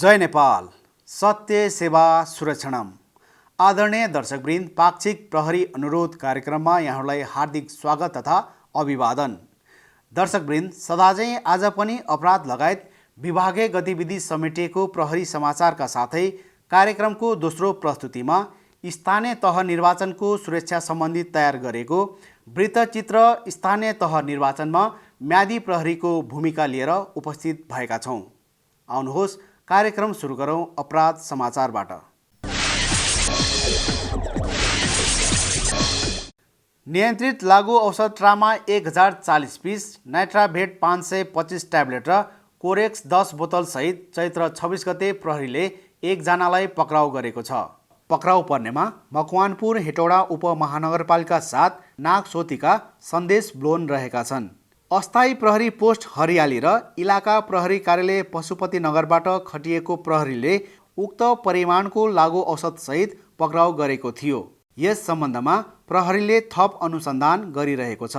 जय नेपाल। सत्य सेवा सुरक्षणम। आदरणीय दर्शकवृन्द, पाक्षिक प्रहरी अनुरोध कार्यक्रममा यहाँहरूलाई हार्दिक स्वागत तथा अभिवादन। दर्शकवृन्द, सदाझैँ आज पनि अपराध लगायत विभागीय गतिविधि समेटिएको प्रहरी समाचारका साथै कार्यक्रमको दोस्रो प्रस्तुतिमा स्थानीय तह निर्वाचनको सुरक्षा सम्बन्धी तयार गरेको वृत्तचित्र स्थानीय तह निर्वाचनमा म्यादी प्रहरीको भूमिका लिएर उपस्थित भएका छौँ। आउनुहोस् कार्यक्रम सुरु गरौँ अपराध समाचारबाट। नियन्त्रित लागु औषध ट्रामा 1040 पिस, नाइट्राभेट 525 ट्याब्लेट र कोरेक्स 10 बोतल सहित चैत्र 26 गते प्रहरीले एकजनालाई पक्राउ गरेको छ। पक्राउ पर्नेमा मकवानपुर हेटौडा उपमहानगरपालिका 7 नागसोतीका सन्देश ब्लोन रहेका छन्। अस्थायी प्रहरी पोस्ट हरियाली र इलाका प्रहरी कार्यालय पशुपति नगरबाट खटिएको प्रहरीले उक्त परिमाणको लागु औषध सहित पक्राउ गरेको थियो। यस सम्बन्धमा प्रहरीले थप अनुसन्धान गरिरहेको छ।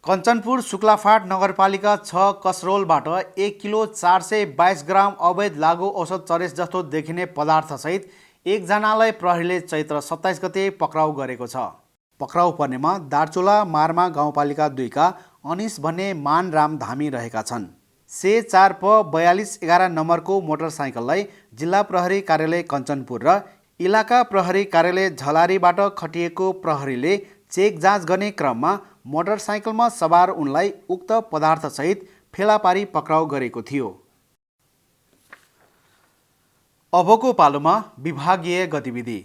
कञ्चनपुर शुक्लाफाट नगरपालिका 6 कसरोलबाट 1 किलो 422 ग्राम अवैध लागु औषध चरेस जस्तो देखिने पदार्थसहित एकजनालाई प्रहरीले चैत्र 27 गते पक्राउ गरेको छ। पक्राउ पर्नेमा दार्चुला मारमा गाउँपालिका 2 का अनिस भन्ने मानराम धामी रहेका छन्। C4 प 4211 नम्बरको मोटरसाइकललाई जिल्ला प्रहरी कार्यालय कञ्चनपुर र इलाका प्रहरी कार्यालय झलारीबाट खटिएको प्रहरीले चेक जाँच गर्ने क्रममा मोटरसाइकलमा सवार उनलाई उक्त पदार्थसहित फेला पारी पक्राउ गरेको थियो। अबको पालोमा विभागीय गतिविधि।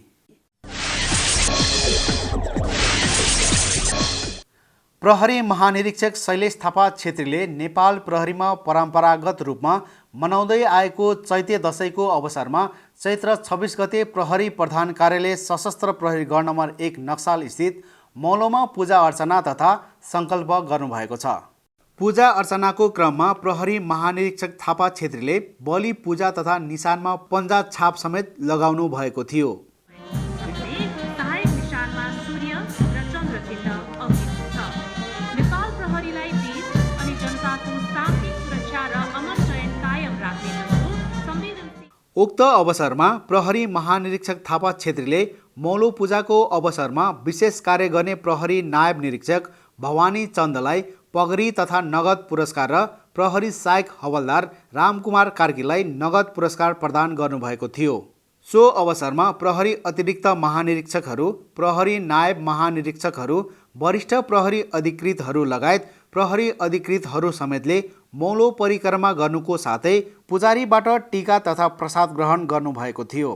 प्रहरी महानिरीक्षक शैलेश थापा छेत्रीले नेपाल प्रहरीमा परम्परागत रूपमा मनाउँदै आएको चैते दशैंको अवसरमा चैत्र 26 गते प्रहरी प्रधान कार्यालय सशस्त्र प्रहरी गण नम्बर 1 नक्साल स्थित मौलोमा पूजा अर्चना तथा सङ्कल्प गर्नुभएको छ। पूजा अर्चनाको क्रममा प्रहरी महानिरीक्षक थापा छेत्रीले बलि पूजा तथा निशानमा पन्जा छाप समेत लगाउनु भएको थियो। उक्त अवसरमा प्रहरी महानिरीक्षक थापा छेत्रीले मौलो पूजाको अवसरमा विशेष कार्य गर्ने प्रहरी नायब निरीक्षक भवानी चन्दलाई पगरी तथा नगद पुरस्कार र प्रहरी सहायक हवलदार रामकुमार कार्कीलाई नगद पुरस्कार प्रदान गर्नुभएको थियो। सो अवसरमा प्रहरी अतिरिक्त महानिरीक्षकहरू, प्रहरी नायब महानिरीक्षकहरू, वरिष्ठ प्रहरी अधिकृतहरू लगायत प्रहरी अधिकृतहरू समेतले मौलो परिक्रमा गर्नुको साथै पुजारीबाट टीका तथा प्रसाद ग्रहण गर्नुभएको थियो।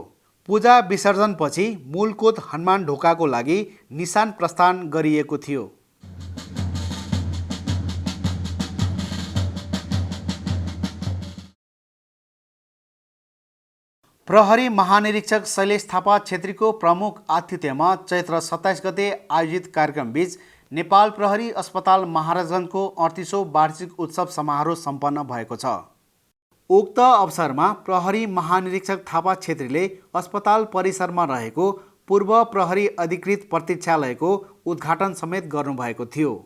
पूजा विसर्जनपछि मूलकोट हनुमान ढोकाको लागि निशान प्रस्थान गरिएको थियो। प्रहरी महानिरीक्षक शैलेश थापा छेत्रीको प्रमुख आतिथ्यमा चैत्र 27 गते आयोजित कार्यक्रमबीच नेपाल प्रहरी अस्पताल महाराजगञ्जको 38औं वार्षिक उत्सव समारोह सम्पन्न भएको छ। उक्त अवसरमा प्रहरी महानिरीक्षक थापा छेत्रीले अस्पताल परिसरमा रहेको पूर्व प्रहरी अधिकृत प्रतीक्षालयको उद्घाटन समेत गर्नुभएको थियो।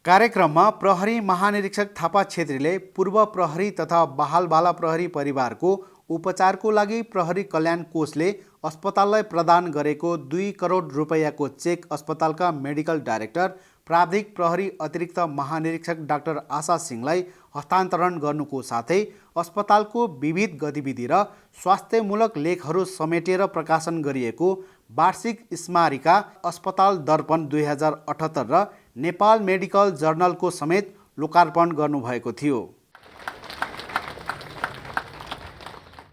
कार्यक्रममा प्रहरी महानिरीक्षक थापा छेत्रीले पूर्व प्रहरी तथा बहालबाला प्रहरी परिवारको उपचारको लागि प्रहरी कल्याण कोषले अस्पताललाई प्रदान गरेको 2 करोड रुपैयाँको चेक अस्पतालका मेडिकल डाइरेक्टर प्राविधिक प्रहरी अतिरिक्त महानिरीक्षक डाक्टर आशा सिंहलाई हस्तान्तरण गर्नुको साथै अस्पतालको विविध गतिविधि र स्वास्थ्यमूलक लेखहरू समेटेर प्रकाशन गरिएको वार्षिक स्मारिका अस्पताल दर्पण 2078 र नेपाल मेडिकल जर्नलको समेत लोकार्पण गर्नुभएको थियो।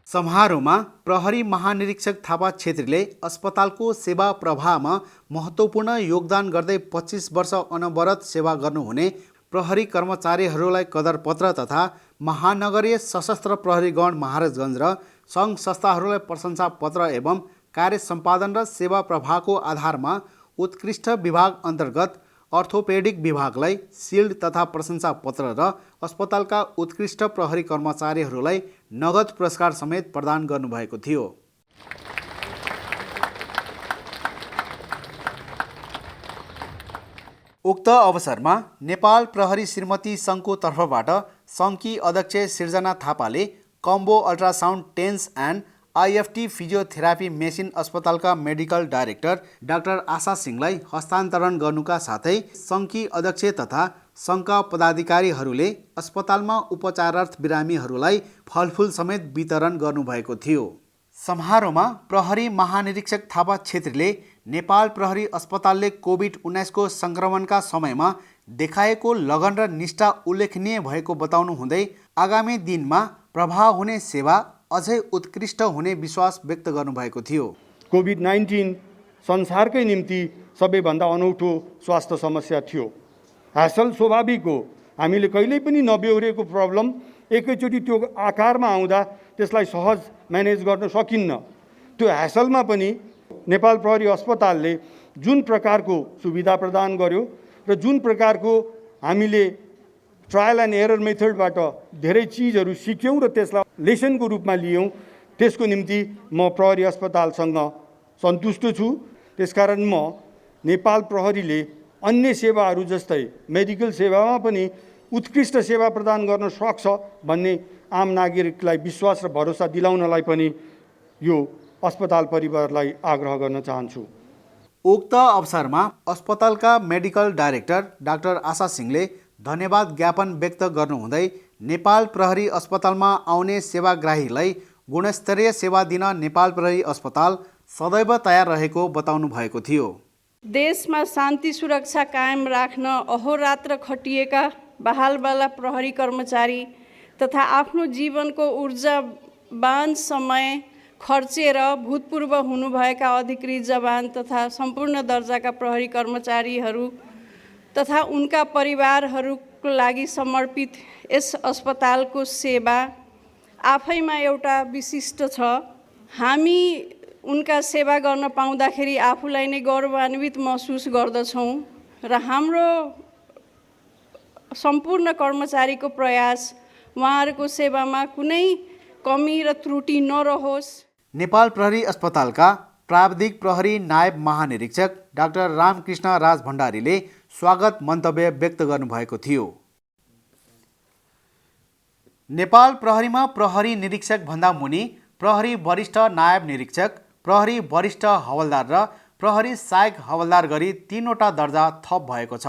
समारोहमा प्रहरी महानिरीक्षक थापा छेत्रीले अस्पतालको सेवा प्रवाहमा महत्त्वपूर्ण योगदान गर्दै 25 वर्ष अनवरत सेवा गर्नुहुने प्रहरी कर्मचारीहरूलाई कदरपत्र तथा महानगरीय सशस्त्र प्रहरी गण महाराजगञ्ज र सङ्घ संस्थाहरूलाई प्रशंसा पत्र एवं कार्य सम्पादन र सेवा प्रवाहको आधारमा उत्कृष्ट विभाग अन्तर्गत अर्थोपेडिक विभागलाई सिल्ड तथा प्रशंसा पत्र र अस्पतालका उत्कृष्ट प्रहरी कर्मचारीहरूलाई नगद पुरस्कार समेत प्रदान गर्नुभएको थियो। उक्त अवसरमा नेपाल प्रहरी श्रीमती सङ्घको तर्फबाट सङ्घकी अध्यक्ष सिर्जना थापाले combo ultrasound TENS and IFT physiotherapy machine अस्पतालका मेडिकल डाइरेक्टर डाक्टर आशा सिंहलाई हस्तान्तरण गर्नुका साथै सङ्घकी अध्यक्ष तथा सङ्घका पदाधिकारीहरूले अस्पतालमा उपचारार्थ बिरामीहरूलाई फलफुल समेत वितरण गर्नुभएको थियो। समारोहमा प्रहरी महानिरीक्षक थापा छेत्रीले नेपाल प्रहरी अस्पतालले कोभिड-19को सङ्क्रमणका समयमा देखाएको लगन र निष्ठा उल्लेखनीय भएको बताउनु हुँदै आगामी दिनमा प्रभाव हुने सेवा अझै उत्कृष्ट हुने विश्वास व्यक्त गर्नुभएको थियो। कोभिड-19 संसारकै निम्ति सबैभन्दा अनौठो स्वास्थ्य समस्या थियो। ह्यासल स्वाभाविक हो। हामीले कहिल्यै पनि नबेहोरेको प्रब्लम एकैचोटि त्यो आकारमा आउँदा त्यसलाई सहज म्यानेज गर्न सकिन्न। त्यो ह्यासलमा पनि नेपाल प्रहरी अस्पतालले जुन प्रकारको सुविधा प्रदान गर्यो र जुन प्रकारको हामीले ट्रायल एन्ड एरर मेथडबाट धेरै चिजहरू सिक्यौँ र त्यसलाई लेसनको रूपमा लियौँ, त्यसको निम्ति म प्रहरी अस्पतालसँग सन्तुष्ट छु। त्यसकारण म नेपाल प्रहरीले अन्य सेवाहरू जस्तै मेडिकल सेवामा पनि उत्कृष्ट सेवा प्रदान गर्न सक्छ भन्ने आम नागरिकलाई विश्वास र भरोसा दिलाउनलाई पनि यो अस्पताल परिवारलाई आग्रह गर्न चाहन्छु। उक्त अवसरमा अस्पतालका मेडिकल डाइरेक्टर डाक्टर आशा सिंहले धन्यवाद ज्ञापन व्यक्त गर्नुहुँदै नेपाल प्रहरी अस्पतालमा आउने सेवाग्राहीलाई गुणस्तरीय सेवा दिन नेपाल प्रहरी अस्पताल सदैव तयार रहेको बताउनु भएको थियो। देशमा शान्ति सुरक्षा कायम राख्न अहोरात्र खटिएका बहालवाला प्रहरी कर्मचारी तथा आफ्नो जीवनको ऊर्जावान समय खर्चेर भूतपूर्व हुनुभएका अधिकृत जवान तथा सम्पूर्ण दर्जाका प्रहरी कर्मचारीहरू तथा उनका परिवारहरूको लागि समर्पित यस अस्पतालको सेवा आफैमा एउटा विशिष्ट छ। हामी उनका सेवा गर्न पाउँदाखेरि आफूलाई नै गौरवान्वित महसुस गर्दछौँ र हाम्रो सम्पूर्ण कर्मचारीको प्रयास उहाँहरूको सेवामा कुनै कमी र त्रुटि नरहोस्। नेपाल प्रहरी अस्पतालका प्राविधिक प्रहरी नायब महानिरीक्षक डाक्टर रामकृष्ण राज भण्डारीले स्वागत मन्तव्य व्यक्त गर्नुभएको थियो। नेपाल प्रहरीमा प्रहरी निरीक्षक भन्दा मुनि प्रहरी वरिष्ठ नायब निरीक्षक, प्रहरी वरिष्ठ हवलदार र प्रहरी सहायक हवलदार गरी 3वटा दर्जा थप भएको छ।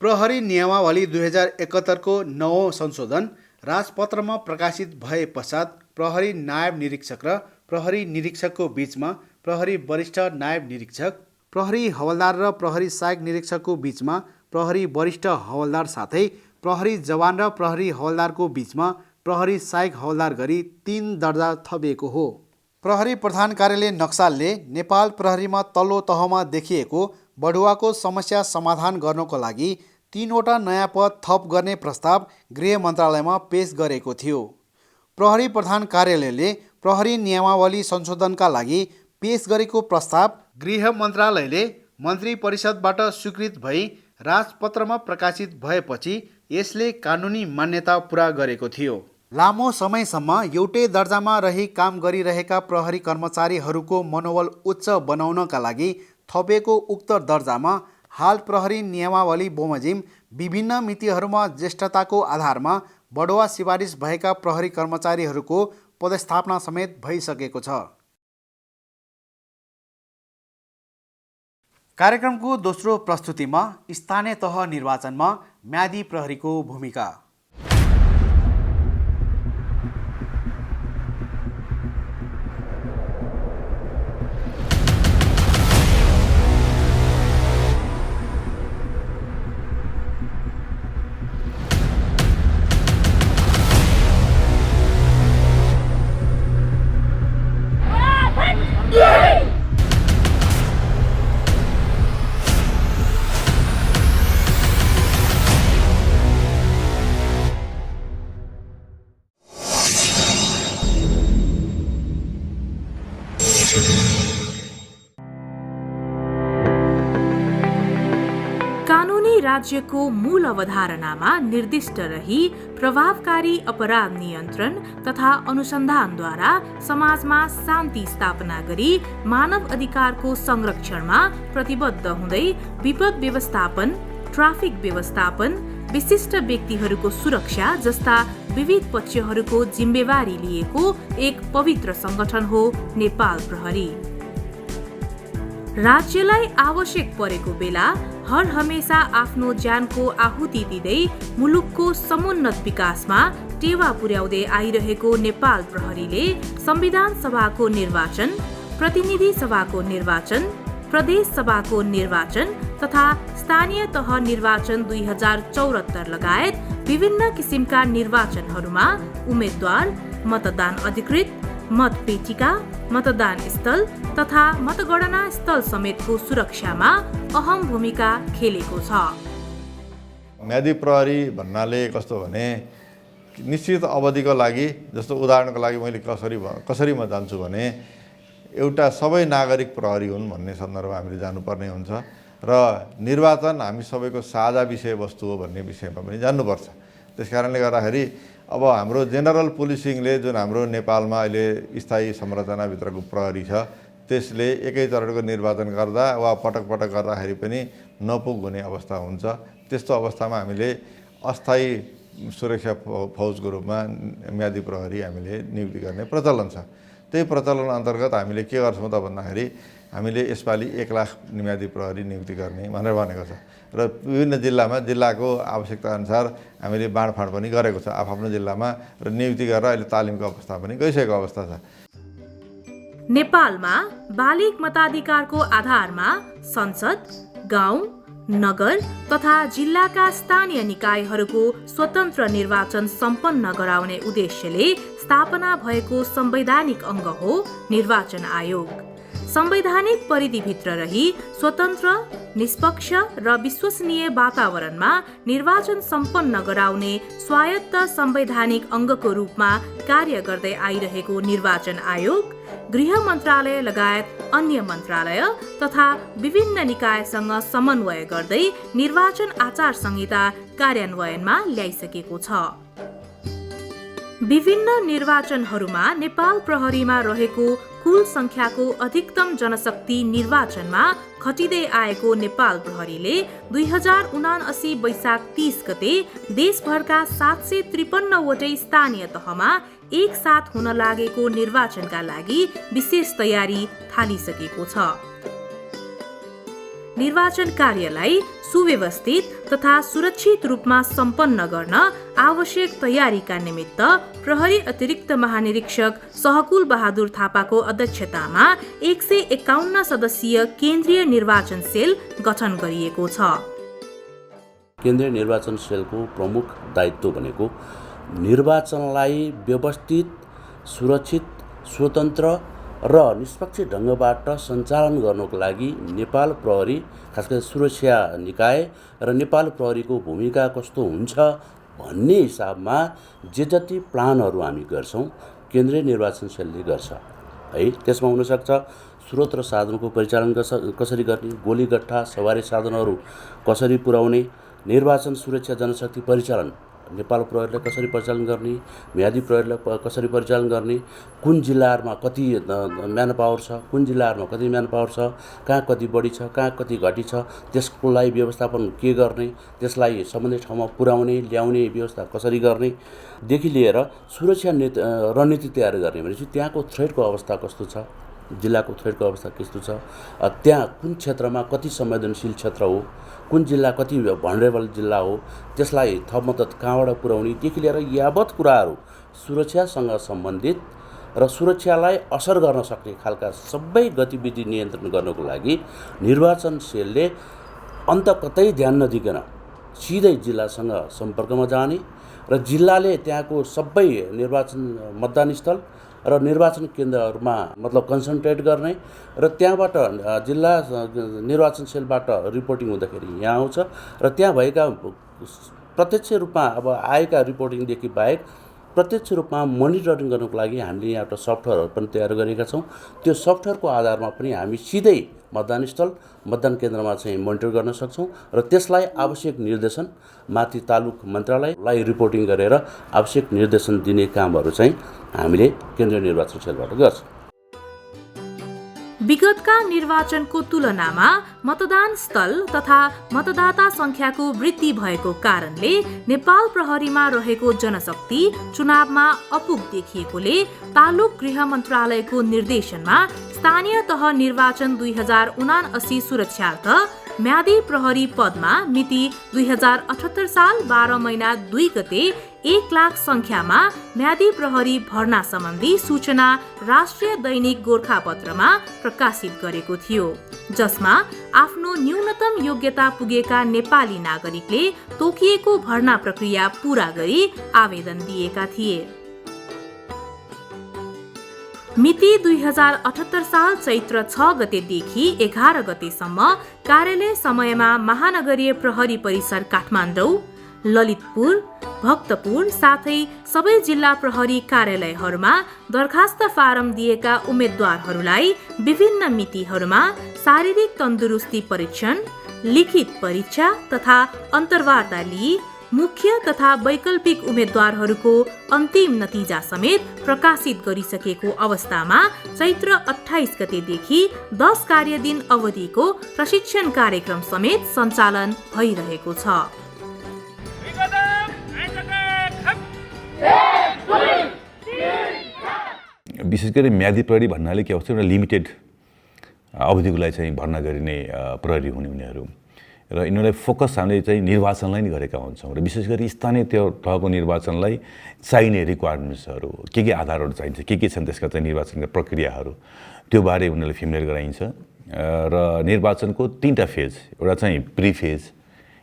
प्रहरी नियमावली 2071 को 9औं संशोधन राजपत्रमा प्रकाशित भए पश्चात प्रहरी नायब निरीक्षक र प्रहरी निरीक्षकको बीचमा प्रहरी वरिष्ठ नायब निरीक्षक, प्रहरी हवलदार र प्रहरी सहायक निरीक्षकको बीचमा प्रहरी वरिष्ठ हवलदार साथै प्रहरी जवान र प्रहरी हवलदारको बीचमा प्रहरी सहायक हवलदार गरी 3 दर्जा थपिएको हो। प्रहरी प्रधान कार्यालय नक्सालले नेपाल प्रहरीमा तल्लो तहमा देखिएको बढुवाको समस्या समाधान गर्नको लागि 3वटा नयाँ पद थप गर्ने प्रस्ताव गृह मन्त्रालयमा पेश गरेको थियो। प्रहरी प्रधान कार्यालयले प्रहरी नियमावली संशोधनका लागि पेश गरेको प्रस्ताव गृह मन्त्रालयले मन्त्री परिषदबाट स्वीकृत भई राजपत्रमा प्रकाशित भएपछि यसले कानुनी मान्यता पुरा गरेको थियो। लामो समयसम्म एउटै दर्जामा रही काम गरिरहेका प्रहरी कर्मचारीहरूको मनोबल उच्च बनाउनका लागि थपिएको उक्त दर्जामा हाल प्रहरी नियमावली बमोजिम विभिन्न मितिहरूमा ज्येष्ठताको आधारमा बढुवा सिफारिस भएका प्रहरी कर्मचारीहरूको पदस्थापना समेत भइसकेको छ। कार्यक्रमको दोस्रो प्रस्तुतिमा स्थानीय तह निर्वाचनमा म्यादी प्रहरीको भूमिका। कानुनी राज्यको मूल अवधारणामा निर्दिष्ट रही प्रभावकारी अपराध नियन्त्रण तथा अनुसन्धानद्वारा समाजमा शान्ति स्थापना गरी मानव अधिकारको संरक्षणमा प्रतिबद्ध हुँदै विपद व्यवस्थापन, ट्राफिक व्यवस्थापन, विशिष्ट व्यक्तिहरूको सुरक्षा जस्ता विविध पक्षहरूको जिम्मेवारी लिएको एक पवित्र संगठन हो नेपाल प्रहरी। राज्यलाई आवश्यक परेको बेला हर हमेशा आफ्नो ज्यानको आहुति दिँदै मुलुकको समुन्नत विकासमा टेवा पुर्याउँदै आइरहेको नेपाल प्रहरीले संविधान सभाको निर्वाचन, प्रतिनिधि सभाको निर्वाचन, प्रदेश सभाको निर्वाचन तथा स्थानीय तह निर्वाचन 2074 लगायत विभिन्न किसिमका निर्वाचनहरूमा उम्मेद्वार, मतदान अधिकृत, मतपेटिका, मतदान स्थल तथा मतगणना स्थल समेतको सुरक्षामा अहम भूमिका खेलेको छ। म्यादी प्रहरी भन्नाले कस्तो भने निश्चित अवधिको लागि, जस्तो उदाहरणको लागि मैले कसरी म जान्छु भने एउटा सबै नागरिक प्रहरी हुन् भन्ने सन्दर्भमा हामीले जानुपर्ने हुन्छ र निर्वाचन हामी सबैको साझा विषयवस्तु हो भन्ने विषयमा पनि जान्नुपर्छ। त्यसकारणले गर्दाखेरि अब हाम्रो जेनरल पुलिसिङले जुन हाम्रो नेपालमा अहिले स्थायी संरचनाभित्रको प्रहरी छ त्यसले एकैचरणको निर्वाचन गर्दा वा पटक पटक गर्दाखेरि पनि नपुग हुने अवस्था हुन्छ। त्यस्तो अवस्थामा हामीले अस्थायी सुरक्षा फौजको रूपमा म्यादी प्रहरी हामीले नियुक्ति गर्ने प्रचलन छ। त्यही प्रचलन अन्तर्गत हामीले के गर्छौँ त भन्दाखेरि हामीले यसपालि 1 लाख म्यादी प्रहरी नियुक्ति गर्ने भनेर भनेको छ र विभिन्न जिल्लामा जिल्लाको आवश्यकता अनुसार हामीले बाँडफाँड पनि गरेको छ आफ्नो जिल्लामा र नियुक्ति गरेर अहिले तालिमको अवस्था पनि गइसकेको अवस्था छ। नेपालमा बालिग मताधिकारको आधारमा संसद, गाउँ, नगर तथा जिल्लाका स्थानीय निकायहरूको स्वतन्त्र निर्वाचन सम्पन्न गराउने उद्देश्यले स्थापना भएको संवैधानिक अङ्ग हो निर्वाचन आयोग। संवैधानिक परिधिभित्र रही स्वतन्त्र, निष्पक्ष र विश्वसनीय वातावरणमा निर्वाचन सम्पन्न गराउने स्वायत्त संवैधानिक अङ्गको रूपमा कार्य गर्दै आइरहेको निर्वाचन आयोग गृह मन्त्रालय लगायत अन्य मन्त्रालय तथा विभिन्न निकायसँग समन्वय गर्दै निर्वाचन आचार संहिता कार्यान्वयनमा ल्याइसकेको छ। विभिन्न निर्वाचनहरूमा नेपाल प्रहरीमा रहेको कुल संख्याको अधिकतम जनशक्ति निर्वाचनमा खटिँदै आएको नेपाल प्रहरीले 2079 वैशाख 30 गते देशभरका 753 वटै स्थानीय तहमा एक साथ हुन लागेको निर्वाचनका लागि विशेष तयारी थालिसकेको छ। निर्वाचन कार्यलाई सुव्यवस्थित तथा सुरक्षित रूपमा सम्पन्न गर्न आवश्यक तयारीका निमित्त प्रहरी अतिरिक्त महानिरीक्षक सहकुल बहादुर थापाको अध्यक्षतामा 151 सदस्यीय केन्द्रीय निर्वाचन सेल गठन गरिएको छ। केन्द्रीय निर्वाचन सेलको प्रमुख दायित्व भनेको निर्वाचनलाई व्यवस्थित, सुरक्षित, स्वतन्त्र र निष्पक्ष ढङ्गबाट सञ्चालन गर्नको लागि नेपाल प्रहरी, खास गरी सुरक्षा निकाय र नेपाल प्रहरीको भूमिका कस्तो हुन्छ भन्ने हिसाबमा जे जति प्लानहरू हामी गर्छौँ केन्द्रीय निर्वाचन सेलले गर्छ है। त्यसमा हुनसक्छ स्रोत र साधनको परिचालन कसरी गर्ने, गोलीगट्ठा सवारी साधनहरू कसरी पुर्याउने, निर्वाचन सुरक्षा जनशक्ति परिचालन नेपाल प्रहरीलाई कसरी परिचालन गर्ने, म्यादी प्रहरीलाई कसरी परिचालन गर्ने, कुन जिल्लाहरूमा कति म्यान पावर छ, कुन जिल्लाहरूमा कति म्यान पावर छ, कहाँ कति बढी छ, कहाँ कति घटी छ, त्यसको लागि व्यवस्थापन के गर्ने, त्यसलाई सम्बन्धित ठाउँमा पुर्याउने ल्याउने व्यवस्था कसरी गर्ने देखि लिएर सुरक्षा रणनीति तयार गर्ने भनेपछि त्यहाँको थ्रेडको अवस्था कस्तो छ, जिल्लाको थ्रेडको अवस्था कस्तो छ, त्यहाँ कुन क्षेत्रमा कति संवेदनशील क्षेत्र हो, कुन जिल्ला कति भनरेबल जिल्ला हो, त्यसलाई थप मद्दत कहाँबाट पुर्याउनेदेखि लिएर यावत कुराहरू सुरक्षासँग सम्बन्धित र सुरक्षालाई असर गर्न सक्ने खालका सबै गतिविधि नियन्त्रण गर्नको लागि निर्वाचन सेलले अन्त कतै ध्यान नदिकन सिधै जिल्लासँग सम्पर्कमा जाने र जिल्लाले त्यहाँको सबै निर्वाचन मतदान स्थल र निर्वाचन केन्द्रहरूमा मतलब कन्सन्ट्रेट गर्ने र त्यहाँबाट जिल्ला निर्वाचन सेलबाट रिपोर्टिङ हुँदाखेरि यहाँ आउँछ र त्यहाँ भएका प्रत्यक्ष रूपमा अब आएका रिपोर्टिङदेखि बाहेक प्रत्यक्ष रूपमा मोनिटरिङ गर्नको लागि हामीले यहाँ एउटा सफ्टवेयरहरू पनि तयार गरेका छौँ। त्यो सफ्टवेयरको आधारमा पनि हामी सिधै मतदान स्थल मतदान केन्द्रमा चाहिँ मोनिटर गर्न सक्छौँ र त्यसलाई आवश्यक निर्देशन माथि तालुक मन्त्रालयलाई रिपोर्टिङ गरेर आवश्यक निर्देशन दिने कामहरू चाहिँ हामीले केन्द्रीय निर्वाचन सेलबाट गर्छौँ। विगतका निर्वाचनको तुलनामा मतदान स्थल तथा मतदाता संख्याको वृद्धि भएको कारणले नेपाल प्रहरीमा रहेको जनशक्ति चुनावमा अपुग देखिएकोले तालुक गृह मन्त्रालयको निर्देशनमा स्थानीय तह निर्वाचन 2079 सुरक्षार्थ म्यादी प्रहरी पदमा मिति 2078 साल 12 महिना 2 गते 1 लाख संख्यामा म्यादी प्रहरी भर्ना सम्बन्धी सूचना राष्ट्रिय दैनिक गोरखापत्रमा प्रकाशित गरेको थियो, जसमा आफ्नो न्यूनतम योग्यता पुगेका नेपाली नागरिकले तोकिएको भर्ना प्रक्रिया पूरा गरी आवेदन दिएका थिए। मिति 2078 साल चैत्र 6 गतेदेखि 11 गतेसम्म कार्यालय समयमा महानगरीय प्रहरी परिसर काठमाडौँ, ललितपुर, भक्तपुर साथै सबै जिल्ला प्रहरी कार्यालयहरूमा दरखास्त फारम दिएका उम्मेद्वारहरूलाई विभिन्न मितिहरूमा शारीरिक तन्दुरुस्ती परीक्षण, लिखित परीक्षा तथा अन्तर्वार्ता लिई मुख्य तथा वैकल्पिक उम्मेद्वारहरूको अन्तिम नतिजा समेत प्रकाशित गरिसकेको अवस्थामा चैत्र 28 गतेदेखि 10 कार्यदिन अवधिको प्रशिक्षण कार्यक्रम समेत सञ्चालन भइरहेको छ। विशेष गरी म्यादी प्रहरी भन्नाले के हुन्छ, एउटा लिमिटेड अवधिको लागि चाहिँ भर्ना गरिने प्रहरी हुने उनीहरू र यिनीहरूलाई फोकस हामीले चाहिँ निर्वाचनलाई नै गरेका हुन्छौँ र विशेष गरी स्थानीय त्यो तहको निर्वाचनलाई चाहिने रिक्वायरमेन्ट्सहरू के आधारहरू चाहिन्छ, के छन् त्यसका चाहिँ निर्वाचनका प्रक्रियाहरू त्यो बारे उनीहरूलाई फेमिलियर गराइन्छ र निर्वाचनको 3टा फेज, एउटा चाहिँ प्री फेज,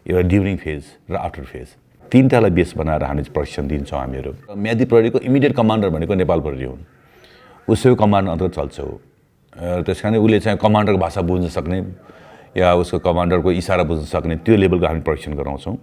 एउटा ड्युरिङ फेज र आफ्टर फेज, 3टालाई बेस बनाएर हामी प्रशिक्षण दिन्छौँ हामीहरू। म्यादी प्रहरीको इमिडिएट कमान्डर भनेको नेपाल प्रहरी हुन्, उसको कमान्ड अन्तर्गत चल्छ हो, त्यस कारण उसले चाहिँ कमान्डरको भाषा बुझ्न सक्ने या उसको कमान्डरको इसारा बुझ्न सक्ने त्यो लेभलको हामी परीक्षण गराउँछौँ।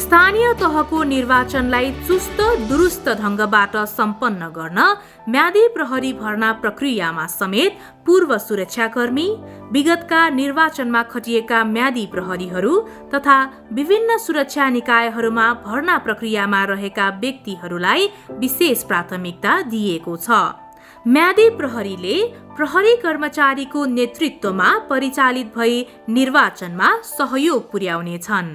स्थानीय तहको निर्वाचनलाई चुस्त दुरुस्त ढङ्गबाट सम्पन्न गर्न म्यादी प्रहरी भर्ना प्रक्रियामा समेत पूर्व सुरक्षाकर्मी, विगतका निर्वाचनमा खटिएका म्यादी प्रहरीहरू तथा विभिन्न सुरक्षा निकायहरूमा भर्ना प्रक्रियामा रहेका व्यक्तिहरूलाई विशेष प्राथमिकता दिएको छ। म्यादी प्रहरीले प्रहरी कर्मचारीको नेतृत्वमा परिचालित भई निर्वाचनमा सहयोग पुर्याउनेछन्।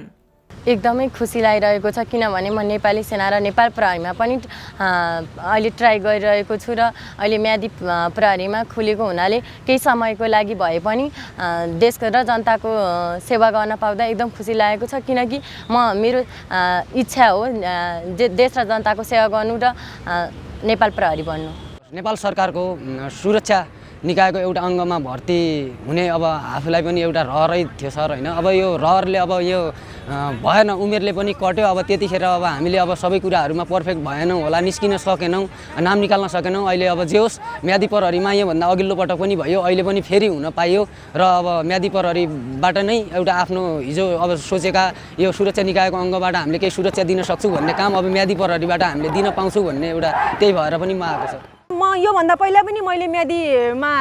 एकदमै खुसी लागिरहेको छ, किनभने म नेपाली सेना र नेपाल प्रहरीमा पनि अहिले ट्राई गरिरहेको छु र अहिले म्यादी प्रहरीमा खुलेको हुनाले केही समयको लागि भए पनि देशको र जनताको सेवा गर्न पाउँदा एकदम खुसी लागेको छ, किनकि मेरो इच्छा हो देश र जनताको सेवा गर्नु र नेपाल प्रहरी बन्नु। नेपाल सरकारको सुरक्षा निकायको एउटा अङ्गमा भर्ती हुने अब आफूलाई पनि एउटा रहरै थियो सर, होइन। अब यो रहरले अब यो भएन, उमेरले पनि कट्यो, अब त्यतिखेर अब हामीले अब सबै कुराहरूमा पर्फेक्ट भएनौँ होला, निस्किन सकेनौँ, नाम निकाल्न सकेनौँ। अहिले अब जे होस् म्यादी प्रहरीमा योभन्दा अघिल्लो पटक पनि भयो, अहिले पनि फेरि हुन पाइयो र अब म्यादी प्रहरीबाट नै एउटा आफ्नो हिजो अब सोचेका यो सुरक्षा निकायको अङ्गबाट हामीले केही सुरक्षा दिन सक्छु भन्ने काम अब म्यादी प्रहरीबाट हामीले दिन पाउँछौँ भन्ने एउटा त्यही भएर पनि म आएको छ। म योभन्दा पहिला पनि मैले म्यादीमा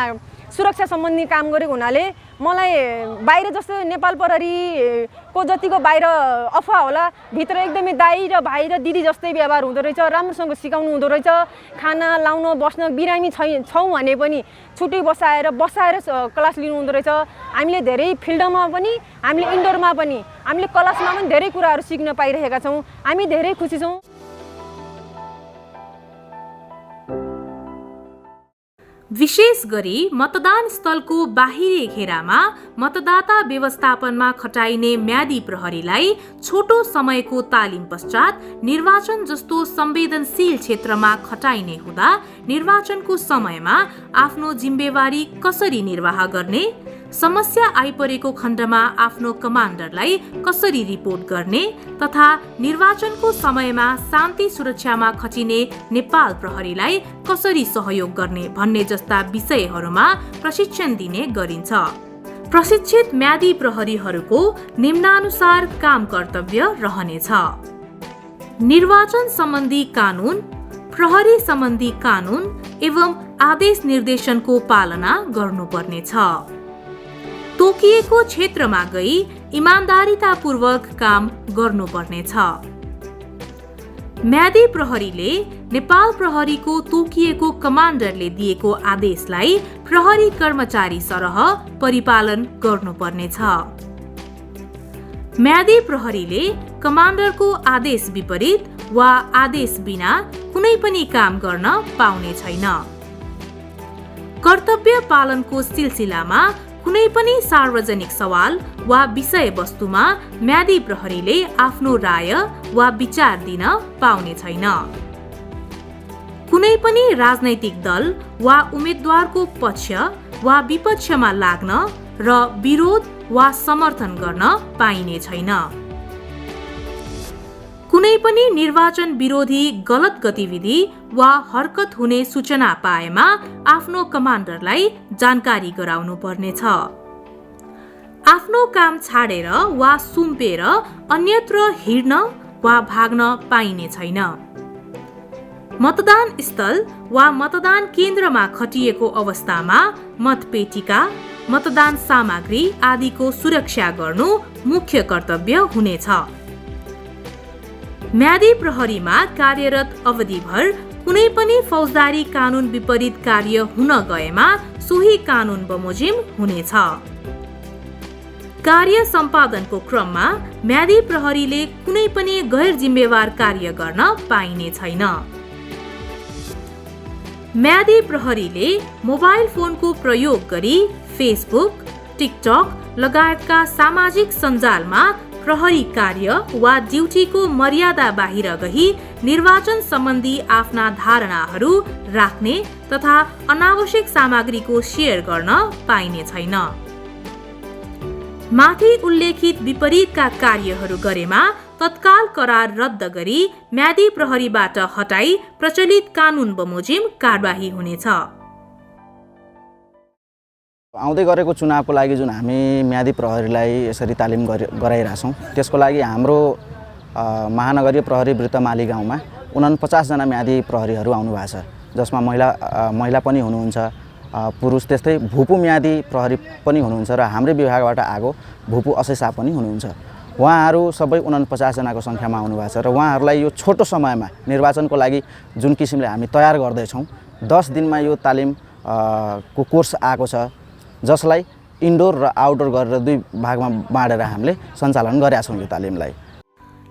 सुरक्षा सम्बन्धी काम गरेको हुनाले मलाई बाहिर जस्तो नेपाल प्रहरीको जतिको बाहिर अफवाह होला, भित्र एकदमै दाइ र भाइ र दिदी जस्तै व्यवहार हुँदो रहेछ, राम्रोसँग सिकाउनु हुँदो रहेछ। खाना लाउन बस्न बिरामी छौँ भने पनि छुट्टै बसाएर क्लास लिनु हुँदो रहेछ। हामीले धेरै फिल्डमा पनि, हामीले इन्डोरमा पनि, हामीले क्लासमा पनि धेरै कुराहरू सिक्न पाइरहेका छौँ। हामी धेरै खुसी छौँ। विशेष गरी मतदान स्थलको बाहिरी घेरामा मतदाता व्यवस्थापनमा खटाइने म्यादी प्रहरीलाई छोटो समयको तालिम पश्चात निर्वाचन जस्तो संवेदनशील क्षेत्रमा खटाइने हुँदा निर्वाचनको समयमा आफ्नो जिम्मेवारी कसरी निर्वाह गर्ने, समस्या आइपरेको खण्डमा आफ्नो कमान्डरलाई कसरी रिपोर्ट गर्ने तथा निर्वाचनको समयमा शान्ति सुरक्षामा खटिने नेपाल प्रहरीलाई कसरी सहयोग गर्ने भन्ने जस्ता विषयहरूमा प्रशिक्षण दिने गरिन्छ। प्रशिक्षित म्यादी प्रहरीहरूको निम्नानुसार काम कर्तव्य रहनेछ। निर्वाचन सम्बन्धी कानुन, प्रहरी सम्बन्धी कानुन एवं आदेश निर्देशनको पालना गर्नुपर्नेछ। तोकिएको क्षेत्रमा गई इमानदारीतापूर्वक काम गर्नुपर्नेछ। म्यादी प्रहरीले नेपाल प्रहरीको तोकिएको कमान्डरले दिएको आदेशलाई प्रहरी कर्मचारी सरह परिपालन गर्नुपर्नेछ। म्यादी प्रहरीले कमान्डरको आदेश विपरीत वा आदेश बिना कुनै पनि काम गर्न पाउने छैन। कर्तव्य पालनको सिलसिलामा कुनै पनि सार्वजनिक सवाल वा विषयवस्तुमा म्यादी प्रहरीले आफ्नो राय वा विचार दिन पाउने छैन। कुनै पनि राजनैतिक दल वा उम्मेद्वारको पक्ष वा विपक्षमा लाग्न र विरोध वा समर्थन गर्न पाइने छैन। कुनै पनि निर्वाचन विरोधी गलत गतिविधि वा हरकत हुने सूचना पाएमा आफ्नो कमान्डरलाई जानकारी गराउनु पर्नेछ। आफ्नो काम छाडेर वा सुम्पेर अन्यत्र हिँड्न वा भाग्न पाइने छैन। मतदान स्थल वा मतदान केन्द्रमा खटिएको अवस्थामा मतपेटिका, मतदान सामग्री आदिको सुरक्षा गर्नु मुख्य कर्तव्य हुनेछ। म्यादी प्रहरीमा कार्यरत अवधिभर कुनै पनि फौजदारी कानुन विपरीत कार्य हुन गएमा सोही कानुन बमोजिम हुनेछ। कार्य सम्पादनको क्रममा म्यादी प्रहरीले कुनै पनि गैर जिम्मेवार कार्य गर्न पाइने छैन। म्यादी प्रहरीले मोबाइल फोनको प्रयोग गरी फेसबुक, टिकटक लगायतका सामाजिक सञ्जालमा प्रहरी कार्य वा ड्युटीको मर्यादा बाहिर गई निर्वाचन सम्बन्धी आफ्ना धारणाहरू राख्ने तथा अनावश्यक सामग्रीको सेयर गर्न पाइने छैन। माथि उल्लेखित विपरीतका कार्यहरू गरेमा तत्काल करार रद्द गरी म्यादी प्रहरीबाट हटाई प्रचलित कानुन बमोजिम कारबाही हुनेछ। आउँदै गरेको चुनावको लागि जुन हामी म्यादी प्रहरीलाई यसरी तालिम गराइरहेछौँ, त्यसको लागि हाम्रो महानगरीय प्रहरी वृत्त माली गाउँमा 49 जना म्यादी प्रहरीहरू आउनु भएको छ, जसमा महिला पनि हुनुहुन्छ, पुरुष त्यस्तै भूपू म्यादी प्रहरी पनि हुनुहुन्छ र हाम्रै विभागबाट आएको भूपू असैसा पनि हुनुहुन्छ। उहाँहरू सबै 49 जनाको सङ्ख्यामा आउनुभएको छ र उहाँहरूलाई यो छोटो समयमा निर्वाचनको लागि जुन किसिमले हामी तयार गर्दैछौँ, 10 दिनमा यो तालिम को कोर्स आएको छ, जसलाई इन्डोर र आउटडोर गरेर 2 भागमा बाँडेर हामीले सञ्चालन गरेका छौँ। यो तालिमलाई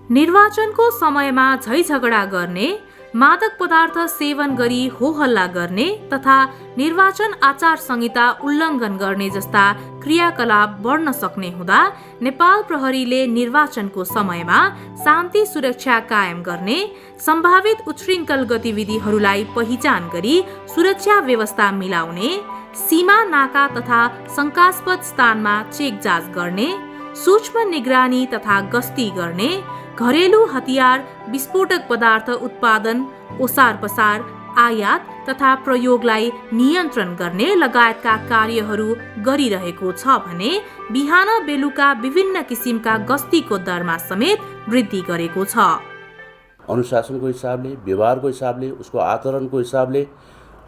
निर्वाचनको समयमा झैझगडा गर्ने, मादक पदार्थ सेवन गरी होहल्ला गर्ने तथा निर्वाचन आचार संहिता उल्लङ्घन गर्ने जस्ता क्रियाकलाप बढ्न सक्ने हुँदा नेपाल प्रहरीले निर्वाचनको समयमा शान्ति सुरक्षा कायम गर्ने, सम्भावित उच्छृङ्खल गतिविधिहरूलाई पहिचान गरी सुरक्षा व्यवस्था मिलाउने, सीमा नाका तथा शङ्कास्पद स्थानमा चेक जाँच गर्ने, सूक्ष्म निगरानी तथा गस्ती गर्ने, घरेलु हतियार, विस्फोटक पदार्थ उत्पादन, ओसार पसार, आयात तथा प्रयोगलाई नियन्त्रण गर्ने लगायतका कार्यहरू गरिरहेको छ भने बिहान बेलुका विभिन्न किसिमका गस्तीको दरमा समेत वृद्धि गरेको छ। अनुशासनको हिसाबले, व्यवहारको हिसाबले, उसको आचरणको हिसाबले,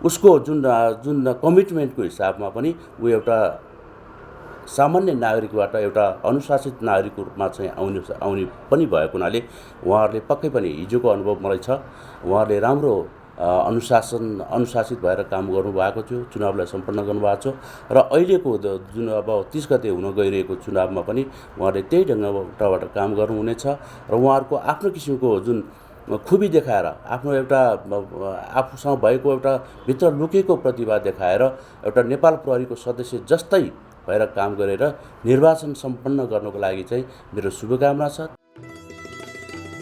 उसको जुन कमिटमेन्टको हिसाबमा पनि ऊ एउटा सामान्य नागरिकबाट एउटा अनुशासित नागरिकको रूपमा चाहिँ आउने पनि भएको हुनाले उहाँहरूले पक्कै पनि हिजोको अनुभव मलाई छ, उहाँहरूले राम्रो अनुशासित भएर काम गर्नुभएको थियो, चुनावलाई सम्पन्न गर्नुभएको छ र अहिलेको जुन अब 30 गते हुन गइरहेको चुनावमा पनि उहाँहरूले त्यही ढङ्गबाट काम गर्नुहुनेछ र उहाँहरूको आफ्नो किसिमको जुन खुबी देखाएर आफ्नो एउटा आफूसँग भएको एउटा भित्र लुकेको प्रतिभा देखाएर एउटा नेपाल प्रहरीको सदस्य जस्तै भएर काम गरेर निर्वाचन सम्पन्न गर्नको लागि चाहिँ मेरो शुभकामना छ।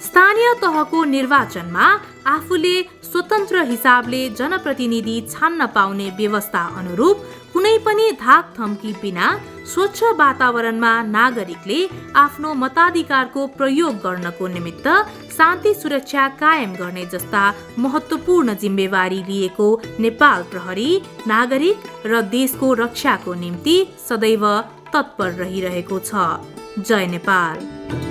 स्थानीय तहको निर्वाचनमा आफूले स्वतन्त्र हिसाबले जनप्रतिनिधि छान्न पाउने व्यवस्था अनुरूप कुनै पनि धाक थम्की बिना स्वच्छ वातावरणमा नागरिकले आफ्नो मताधिकारको प्रयोग गर्नको निमित्त शान्ति सुरक्षा कायम गर्ने जस्ता महत्त्वपूर्ण जिम्मेवारी लिएको नेपाल प्रहरी नागरिक र देशको रक्षाको निम्ति सदैव तत्पर रहिरहेको छ। जय नेपाल।